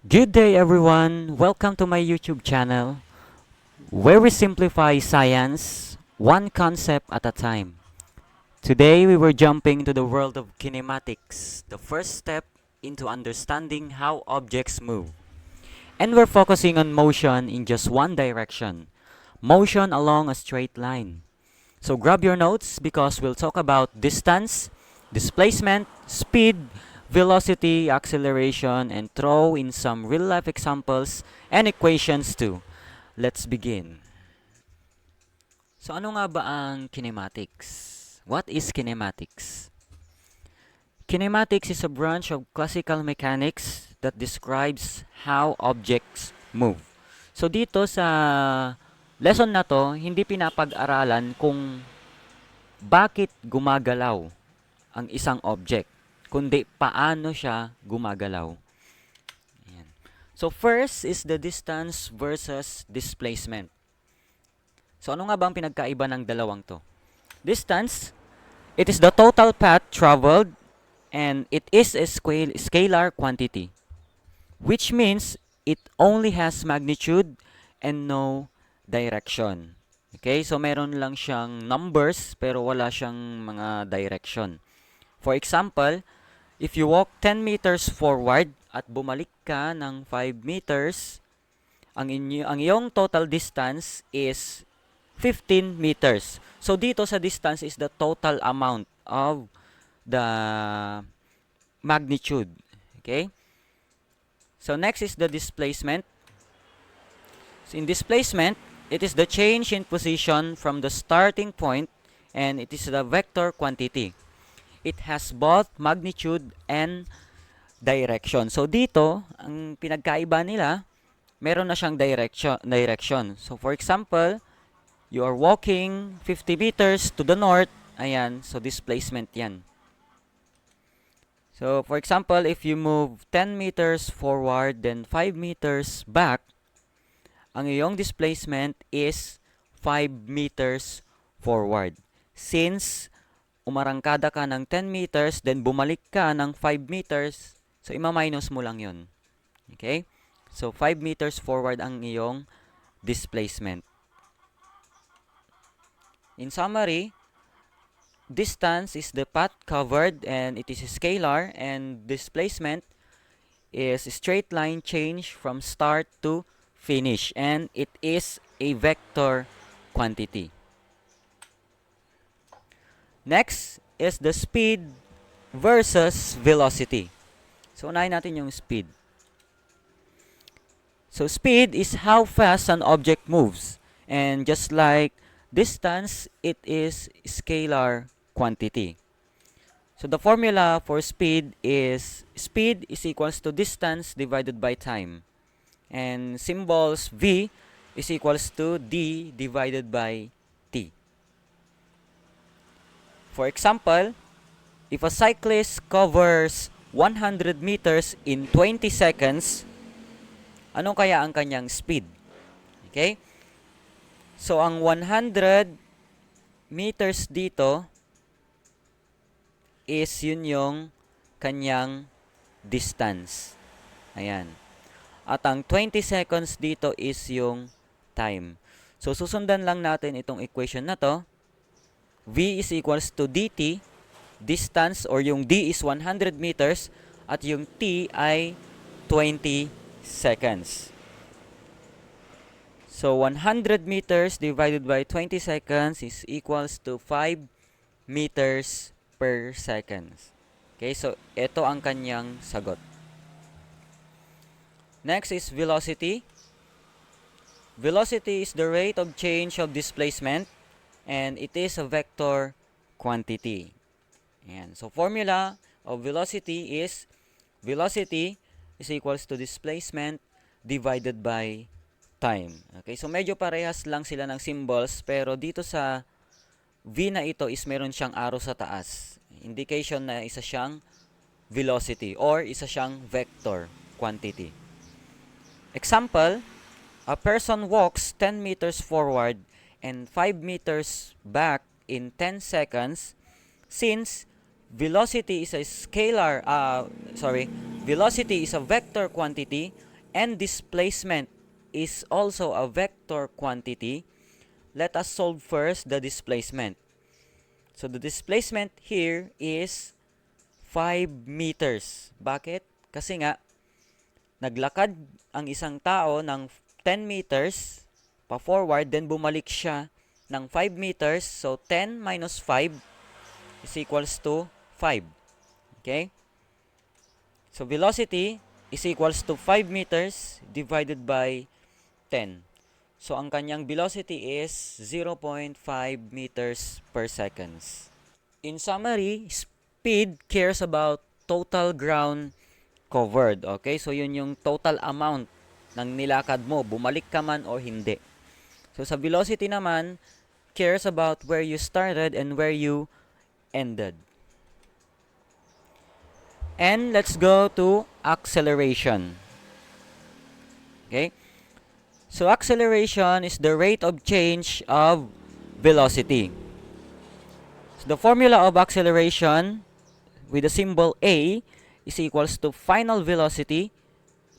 Good day everyone! Welcome to my YouTube channel where we simplify science one concept at a time. Today we were jumping into the world of kinematics, the first step into understanding how objects move. And we're focusing on motion in just one direction, motion along a straight line. So grab your notes because we'll talk about distance, displacement, speed, velocity, acceleration, and throw in some real-life examples and equations too. Let's begin. So ano nga ba ang kinematics? What is kinematics? Kinematics is a branch of classical mechanics that describes how objects move. So dito sa lesson na to, hindi pinapag-aralan kung bakit gumagalaw ang isang object, kundi paano siya gumagalaw. Ayan. So first is the distance versus displacement. So ano nga ba ang pinagkaiba ng dalawang to? Distance, it is the total path traveled and it is a scalar quantity, which means it only has magnitude and no direction. Okay, so meron lang siyang numbers pero wala siyang mga direction. For example, if you walk 10 meters forward at bumalik ka ng 5 meters, ang iyong total distance is 15 meters. So dito sa distance is the total amount of the magnitude. Okay? So next is the displacement. So in displacement, it is the change in position from the starting point and it is the vector quantity. It has both magnitude and direction. So dito, ang pinagkaiba nila, meron na siyang direction. So for example, you are walking 50 meters to the north, ayan, so displacement yan. So for example, if you move 10 meters forward then 5 meters back, ang iyong displacement is 5 meters forward. Since umarangkada ka ng 10 meters, then bumalik ka ng 5 meters, so ima-minus mo lang yun. Okay? So 5 meters forward ang iyong displacement. In summary, distance is the path covered and it is scalar, and displacement is a straight line change from start to finish, and it is a vector quantity. Next is the speed versus velocity. So unahin natin yung speed. So speed is how fast an object moves, and just like distance, it is scalar quantity. So the formula for speed is equals to distance divided by time. And symbols V is equals to D divided by T. For example, if a cyclist covers 100 meters in 20 seconds, ano kaya ang kanyang speed? Okay? So ang 100 meters dito is yun yung kanyang distance. Ayan. At ang 20 seconds dito is yung time. So susundan lang natin itong equation na to. V is equals to dt, distance or yung D is 100 meters at yung T ay 20 seconds. So 100 meters divided by 20 seconds is equals to 5 meters per second. Okay, so ito ang kanyang sagot. Next is velocity. Velocity is the rate of change of displacement and it is a vector quantity. Ayan. So formula of velocity is equals to displacement divided by time. Okay, so medyo parehas lang sila ng symbols pero dito sa V na ito is meron siyang arrow sa taas. Indication na isa siyang velocity or isa siyang vector quantity. Example, a person walks 10 meters forward and 5 meters back in 10 seconds. Since velocity is a velocity is a vector quantity and displacement is also a vector quantity, let us solve first the displacement. So the displacement here is 5 meters. Bakit? Kasi nga, naglakad ang isang tao ng 10 meters pa forward, then bumalik siya ng 5 meters. So 10 minus 5 is equals to 5. Okay? So velocity is equals to 5 meters divided by 10. So ang kanyang velocity is 0.5 meters per seconds. In summary, speed cares about total ground covered. Okay? So yun yung total amount ng nilakad mo, bumalik ka man o hindi. So sa velocity naman, cares about where you started and where you ended. And let's go to acceleration. Okay? So acceleration is the rate of change of velocity. So the formula of acceleration with the symbol A is equals to final velocity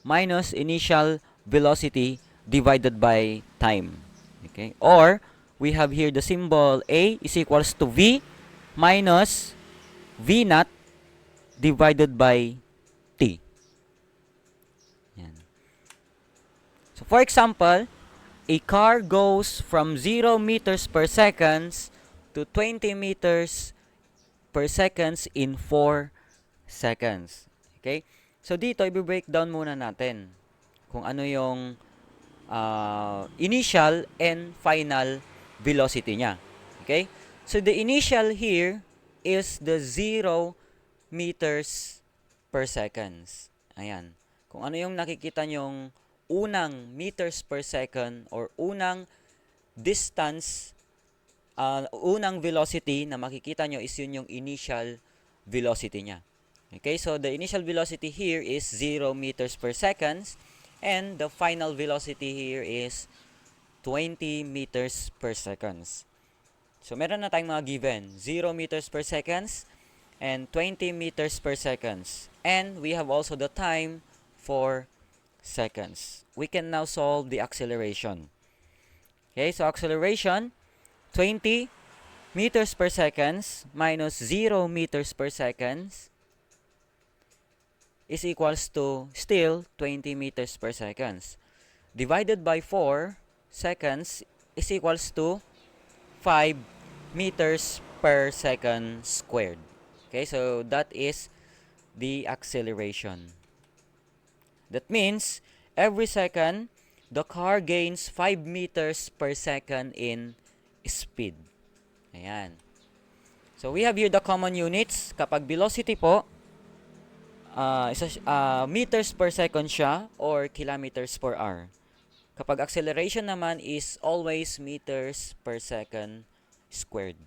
minus initial velocity divided by time. Okay? Or we have here the symbol A is equals to V minus V naught divided by T. Yan. So for example, a car goes from 0 meters per second to 20 meters per seconds in 4 seconds. Okay? So dito, i-breakdown muna natin kung ano yung initial and final velocity niya. Okay? So the initial here is the 0 meters per seconds. Ayan. Kung ano yung nakikita nyong unang meters per second or unang distance, unang velocity na makikita nyo is yun yung initial velocity niya. Okay, so the initial velocity here is 0 meters per second and the final velocity here is 20 meters per second. So meron na tayong mga given, 0 meters per second and 20 meters per second. And we have also the time for seconds. We can now solve the acceleration. Okay, so acceleration, 20 meters per second minus 0 meters per second is equals to still 20 meters per second. Divided by 4 seconds is equals to 5 meters per second squared. Okay, so that is the acceleration. That means every second, the car gains 5 meters per second in speed. Ayan. So we have here the common units. Kapag velocity po, meters per second siya or kilometers per hour. Kapag acceleration naman is always meters per second squared.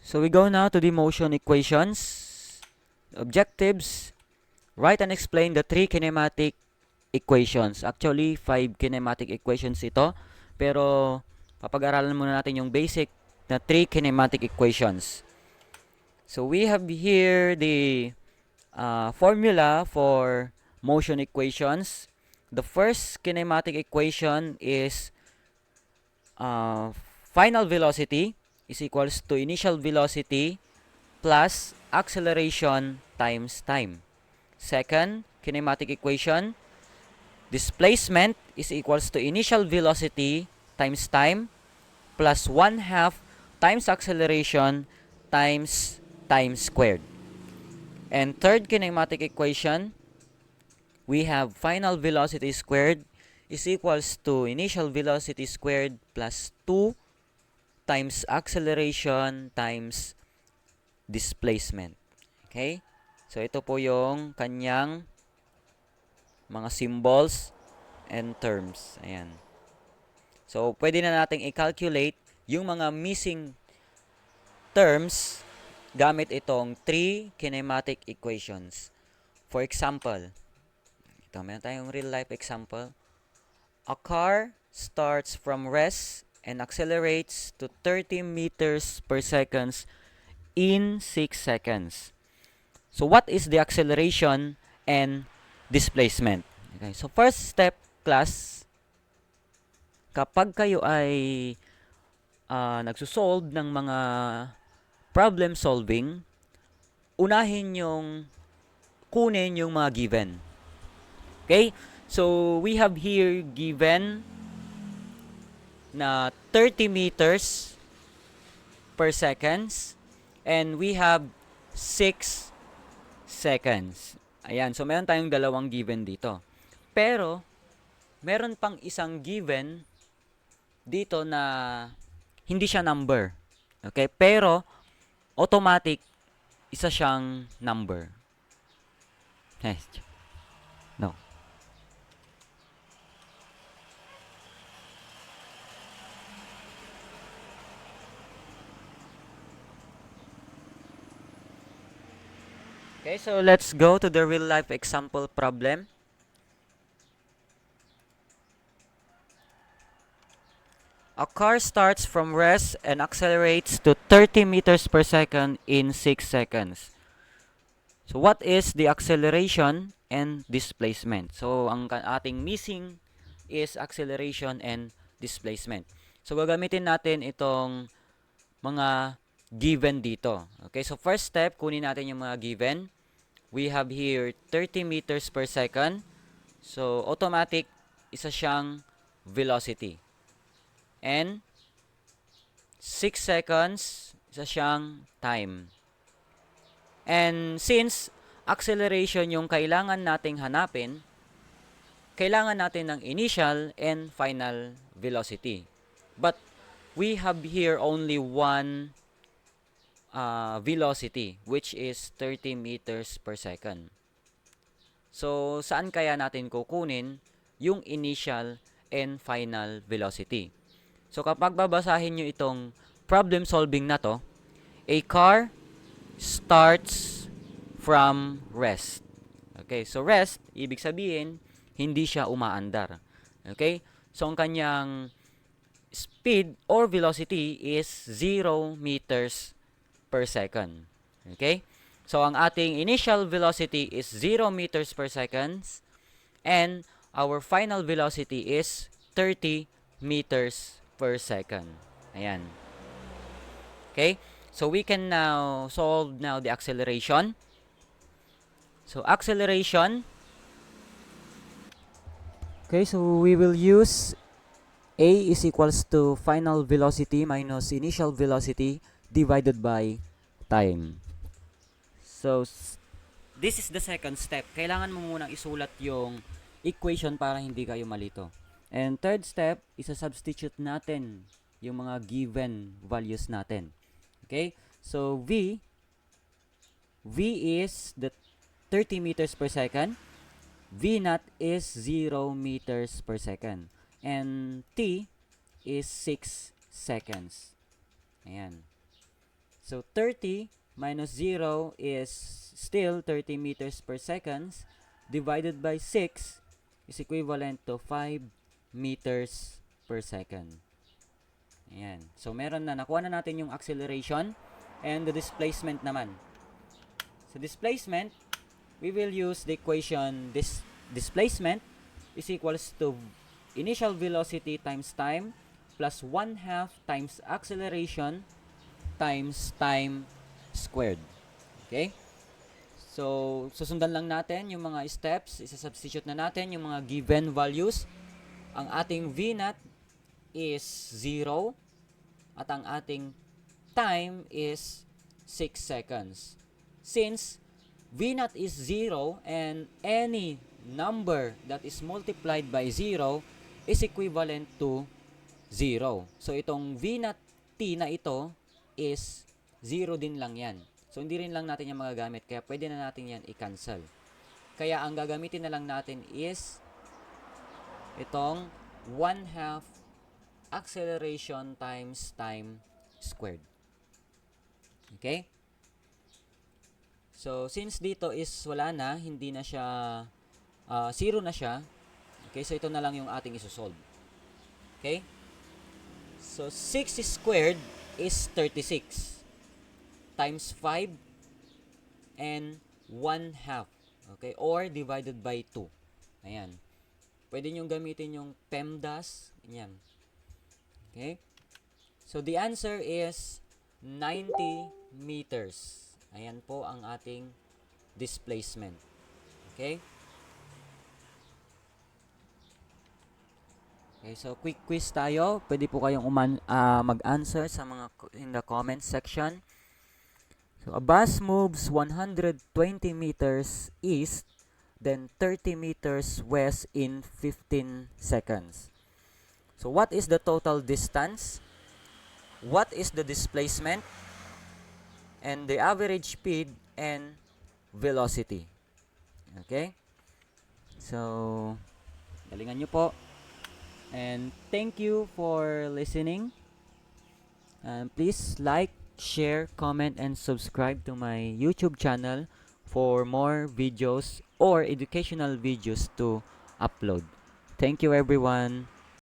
So we go now to the motion equations. Objectives. Write and explain the 3 kinematic equations. Actually, 5 kinematic equations ito. Pero papag-aralan muna natin yung basic na 3 kinematic equations. So we have here the formula for motion equations. The first kinematic equation is final velocity is equals to initial velocity plus acceleration times time. Second kinematic equation, displacement is equals to initial velocity times time plus 1/2 times acceleration times time squared. And third kinematic equation, we have final velocity squared is equals to initial velocity squared plus 2 times acceleration times displacement. Okay? So, ito po yung kanyang mga symbols and terms. Ayan. So, pwede na nating i-calculate yung mga missing terms gamit itong 3 kinematic equations. For example, ito, meron tayong real life example. A car starts from rest and accelerates to 30 meters per second in 6 seconds. So what is the acceleration and displacement? Okay, so first step, class, kapag kayo ay nagsusolve ng mga problem solving, unahin yung kunin yung mga given. Okay? So, we have here given na 30 meters per seconds and we have 6 seconds. Ayan, so meron tayong dalawang given dito. Pero, meron pang isang given dito na hindi siya number. Okay? Pero, automatic, isa siyang number. Yes. No. Okay, so let's go to the real life example problem. A car starts from rest and accelerates to 30 meters per second in 6 seconds. So what is the acceleration and displacement? So ang ating missing is acceleration and displacement. So gagamitin natin itong mga given dito. Okay, so first step, kunin natin yung mga given. We have here 30 meters per second. So automatic, isa siyang velocity. And 6 seconds, isa siyang time. And since acceleration yung kailangan nating hanapin, kailangan natin ng initial and final velocity. But we have here only one velocity, which is 30 meters per second. So, saan kaya natin kukunin yung initial and final velocity? So, kapag babasahin nyo itong problem solving na to, a car starts from rest. Okay, so rest, ibig sabihin, hindi siya umaandar. Okay, so ang kanyang speed or velocity is 0 meters per second. Okay, so ang ating initial velocity is 0 meters per second and our final velocity is 30 meters per second. Ayan. Okay, so we can now solve now the acceleration. So acceleration. Okay, so we will use A is equals to final velocity minus initial velocity divided by time. So this is the second step. Kailangan mo munang isulat yung equation para hindi kayo malito. And third step, isa-substitute natin yung mga given values natin. Okay? So V is the 30 meters per second. V naught is 0 meters per second. And T is 6 seconds. Ayan. So 30 minus 0 is still 30 meters per second divided by 6 is equivalent to 5 meters per second. Ayan. So meron na, nakuha na natin yung acceleration and the displacement naman. So displacement, we will use the equation displacement is equals to initial velocity times time plus 1/2 times acceleration times time squared. Okay? So, susundan lang natin yung mga steps. Isa-substitute na natin yung mga given values. Ang ating V naught is 0 at ang ating time is 6 seconds. Since V naught is 0 and any number that is multiplied by 0 is equivalent to 0. So, itong V naught T na ito is 0 din lang yan. So, hindi rin lang natin yan magagamit. Kaya, pwede na natin yan i-cancel. Kaya, ang gagamitin na lang natin is itong 1/2 acceleration times time squared. Okay? So, since dito is wala na, hindi na siya, 0 na siya. Okay, so ito na lang yung ating isosolve. Okay? So, 6 squared is 36 times 5 and 1/2. Okay, or divided by 2. Ayan. Pwede nyo gamitin yung PEMDAS. Yan. Okay? So, the answer is 90 meters. Ayan po ang ating displacement. Okay? Okay, so quick quiz tayo. Pwede po kayong mag-answer sa mga in the comment section. So, a bus moves 120 meters east, then 30 meters west in 15 seconds. So, what is the total distance? What is the displacement? And the average speed and velocity. Okay? So, galingan nyo po. And thank you for listening. And please like, share, comment, and subscribe to my YouTube channel for more videos or educational videos to upload. Thank you everyone.